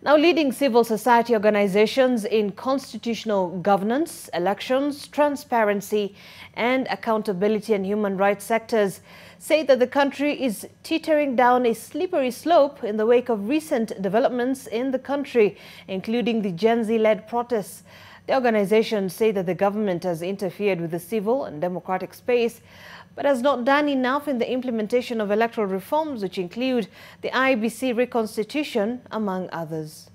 Now, leading civil society organizations in constitutional governance, elections, transparency and accountability and human rights sectors say that the country is teetering down a slippery slope in the wake of recent developments in the country, including the Gen Z-led protests. The organizations say that the government has interfered with the civil and democratic space, but has not done enough in the implementation of electoral reforms, which include the IEBC reconstitution, among others.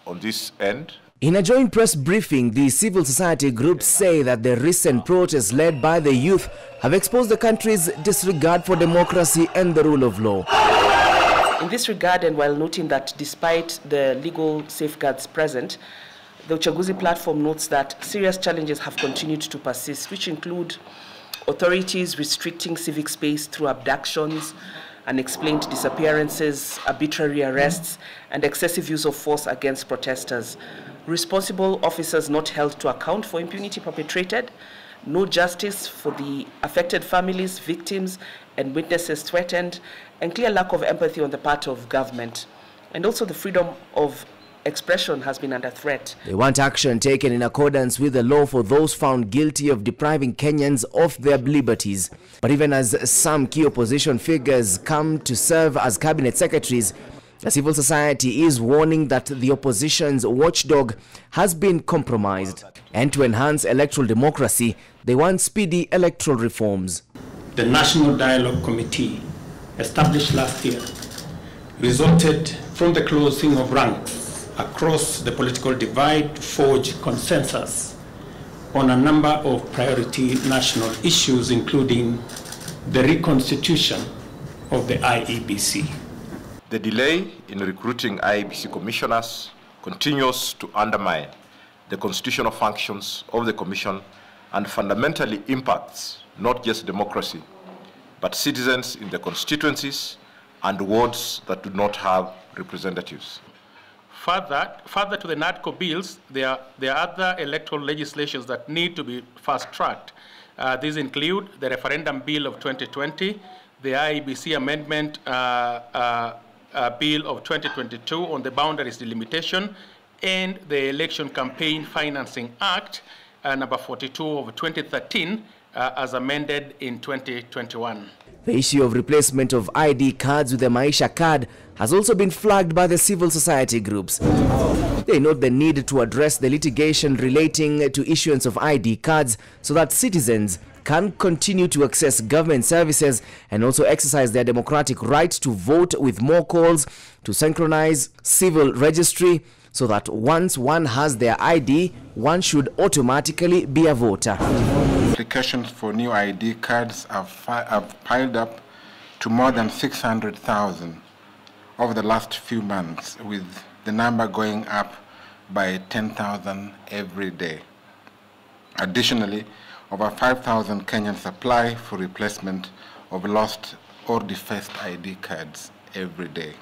On this end, in a joint press briefing, the civil society groups say that the recent protests led by the youth have exposed the country's disregard for democracy and the rule of law. In this regard, and while noting that despite the legal safeguards present, the Uchaguzi platform notes that serious challenges have continued to persist, which include authorities restricting civic space through abductions, unexplained disappearances, arbitrary arrests, and excessive use of force against protesters, responsible officers not held to account for impunity perpetrated, no justice for the affected families, victims, and witnesses threatened, and clear lack of empathy on the part of government. And also the freedom of expression has been under threat. They want action taken in accordance with the law for those found guilty of depriving Kenyans of their liberties. But even as some key opposition figures come to serve as cabinet secretaries, the civil society is warning that the opposition's watchdog has been compromised. And to enhance electoral democracy, they want speedy electoral reforms. The National Dialogue Committee, established last year, resulted from the closing of ranks across the political divide to forge consensus on a number of priority national issues, including the reconstitution of the IEBC. the delay in recruiting IEBC commissioners continues to undermine the constitutional functions of the Commission and fundamentally impacts not just democracy, but citizens in the constituencies and wards that do not have representatives. Further to the NADCO bills, there are other electoral legislations that need to be fast-tracked. These include the referendum bill of 2020, the IEBC amendment bill of 2022 on the boundaries delimitation, and the Election Campaign Financing Act, number 42 of 2013, as amended in 2021. The issue of replacement of ID cards with a Maisha card has also been flagged by the civil society groups. They note the need to address the litigation relating to issuance of ID cards so that citizens can continue to access government services and also exercise their democratic right to vote, with more calls to synchronize civil registry so that once one has their ID, one should automatically be a voter. Applications for new ID cards have piled up to more than 600,000 over the last few months, with the number going up by 10,000 every day. Additionally, over 5,000 Kenyans apply for replacement of lost or defaced ID cards every day.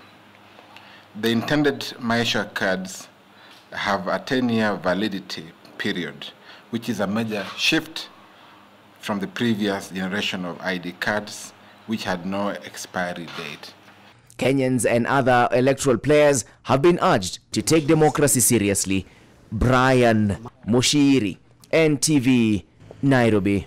The intended Maisha cards have a 10-year validity period, which is a major shift from the previous generation of ID cards, which had no expiry date. Kenyans and other electoral players have been urged to take democracy seriously. Brian Moshiri, NTV, Nairobi.